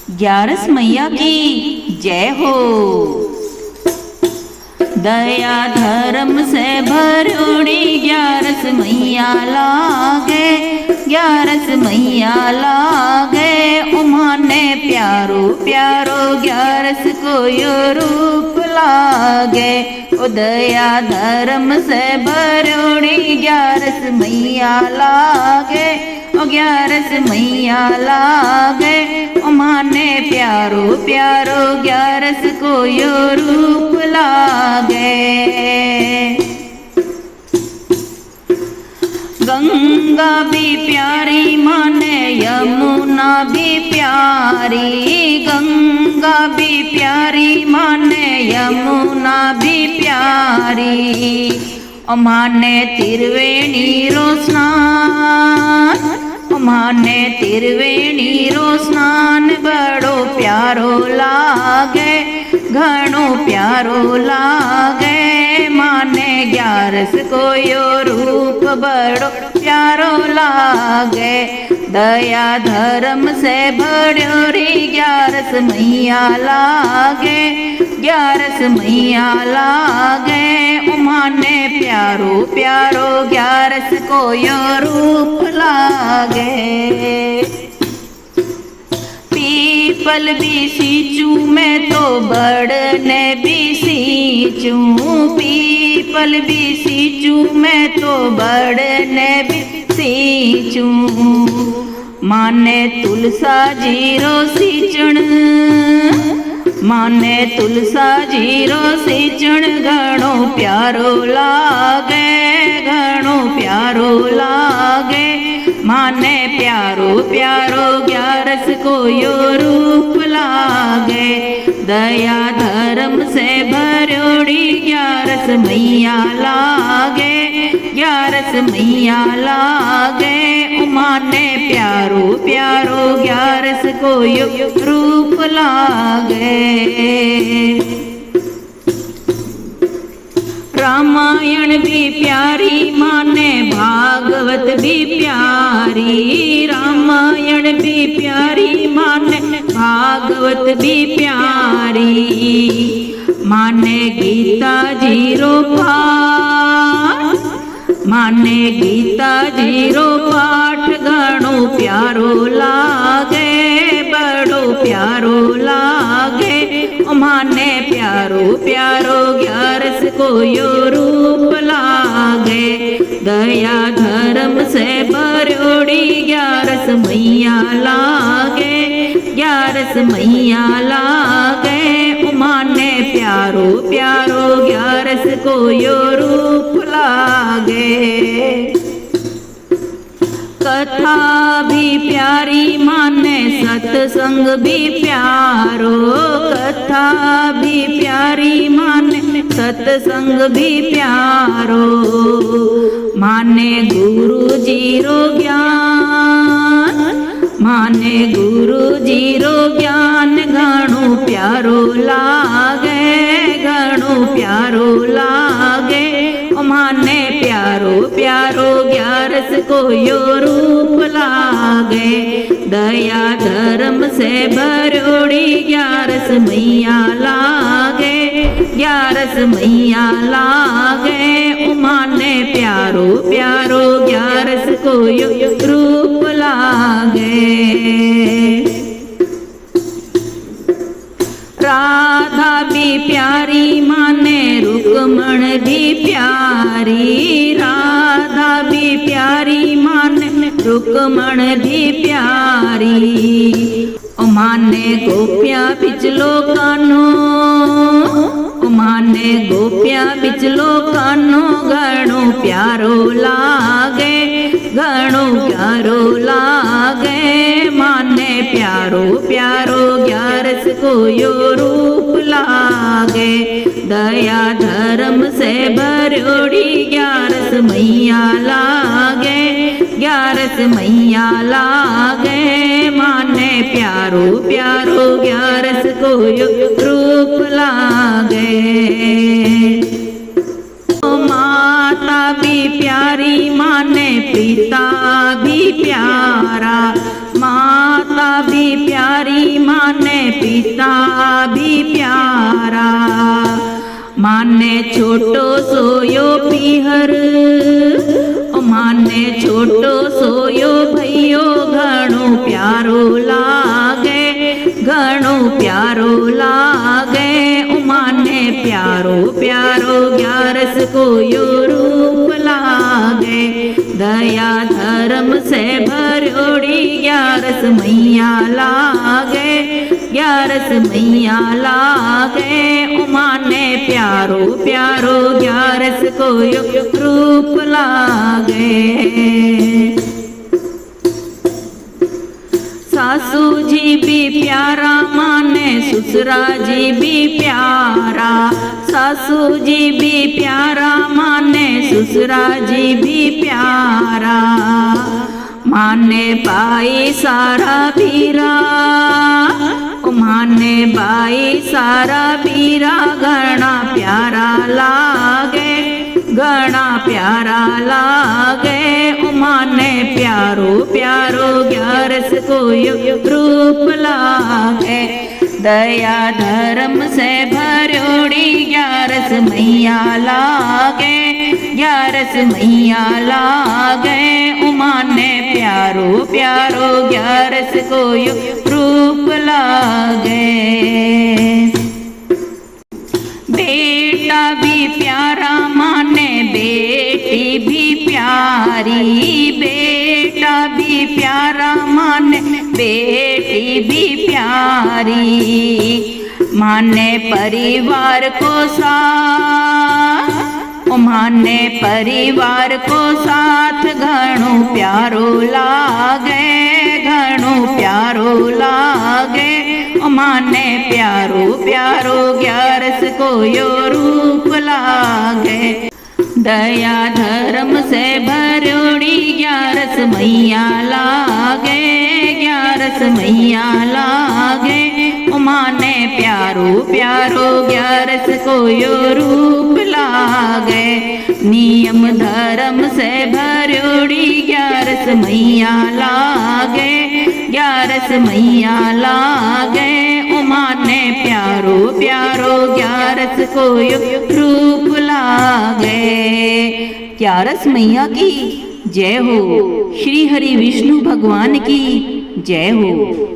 ग्यारस मैया की जय हो। दया धर्म से भरोड़ी ग्यारस मैया लागे, ग्यारस मैया लागे। उमाने प्यारो प्यारो ग्यारस को यो रूप लागे। ओ दया धर्म से भरोड़ी ग्यारस मैया लागे, ओ ग्यारस मैया लागे। उमाने प्यारो प्यारो ग्यारस को यो रूप लागे। गंगा भी प्यारी माने यमुना भी प्यारी, गंगा भी प्यारी माने यमुना भी प्यारी। माने त्रिवेणी रो स्नान, माने त्रिवेणी रो स्नान बड़ो प्यारो लागे, घणो प्यारो लागे। माने ग्यारस को यो रूप बड़ो प्यारो लागे। दया धर्म से भरोड़ी ग्यारस मैया लागे, ग्यारस मैया लागे। उमाने प्यारो प्यारो ग्यारस को यो रूप लागे। पीपल भी सींचू मैं तो बड़ने भी सींचू, पीपल भी सींचू मैं तो बड़ने भी सींचू। माने तुलसा जीरो सींचण, माने तुलसा जीरो सींचण घणो प्यारो लागे, घणो प्यारो लागे। माने प्यारो प्यारो ग्यारस को यो रूप लागे। दया धर्म से भरोड़ी ग्यारस मैया लागे, ग्यारस मैया लागे। उमाने प्यारो प्यारो ग्यारस को यो रूप लागे। रामायण भी प्यारी माने भागवत भी प्यारी, रामायण भी प्यारी माने भागवत भी प्यारी। माने गीता जीरो पाठ, माने गीता जीरो पाठ घणो प्यारो लागे, बड़ो प्यारो लागे। माने प्यारो प्यारो ग्यारस को यो रूप लागे। दया धर्म से भरोड़ी ग्यारस मैया लागे, ग्यारस मैया लागे। उमाने प्यारो प्यारो ग्यारस को यो रूप लागे। कथा भी प्यारी माने सत्संग भी प्यारो, कथा भी प्यारी माने सत्संग भी प्यारो। माने गुरु जीरो ज्ञान, माने गुरु जीरो ज्ञान घणो प्यारो लागे, घणो प्यारो लागे। माने प्यारो प्यारो ग्यारस को यो रूप लागे। दया धर्म से भरोड़ी ग्यारस मैया लागे, ग्यारस मैया लागे। उमाने प्यारो प्यारो ग्यारस को यो रूप लागे। राधा भी प्यारी माने रुक्मण भी प्यारी, राधा भी प्यारी माने रुक्मण भी प्यारी। माने गोपिया पिछलो कानो, माने गोपिया पिछलो कानो घणो प्यारो लागे, घणो प्यारो लागे। माने प्यारो प्यारो ग्यारस को यो रूप लागे। दया धर्म से भरोड़ी ग्यारस मैया लागे, ग्यारस मैया लागे। माने प्यारो प्यारो ग्यारस को यो रूप लागे। माता भी प्यारी माने पिता भी प्यारा, माता भी प्यारी माने पिता भी प्यारा। माने छोटो सोयो पीहर, माने छोटो सोयो भैयो घणो प्यारो लागे, घणो प्यारो लागे। माने प्यारो प्यारो ग्यारस को यो रूप लागे। दया धर्म से भरोड़ी ग्यारस मैया लागे, ग्यारस मैया लागे। माने प्यारो प्यारो ग्यारस को यो रूप लागे। सासू जी भी प्यारा माने ससुरा जी भी प्यारा। सासू जी भी प्यारा माने ससुरा जी भी प्यारा। माने भाई सारा पीरा, माने भाई सारा पीरा। घना प्यारा लागे, घना प्यारा लागे। माने प्यारो प्यारो ग्यारस को यो रूप लागे। दया धर्म से भरोड़ी ग्यारस मैया लागे, ग्यारस मैया लागे। माने प्यारो प्यारो ग्यारस को यो रूप लागे। बेटा भी प्यारा माने बेटी भी प्यारी। बेटा भी प्यारा माने बेटी भी प्यारी। माने परिवार को साथ, माने परिवार को साथ। घणो प्यारो लागे, घणो प्यारो लागे। माने प्यारो प्यारो ग्यारस को यो रूप लागे। दया धर्म से भरोड़ी ग्यारस मैया लागे, ग्यारस मैया लागे। माने प्यारो प्यारो ग्यारस को यो रूप लागे। नियम धर्म से भरोड़ी ग्यारस मैया लागे, ग्यारस मैया लागे। माने प्यारो प्यारो ग्यारस को यो रूप लागे। ग्यारस मैया की जय हो। श्री हरि विष्णु भगवान की जय हो।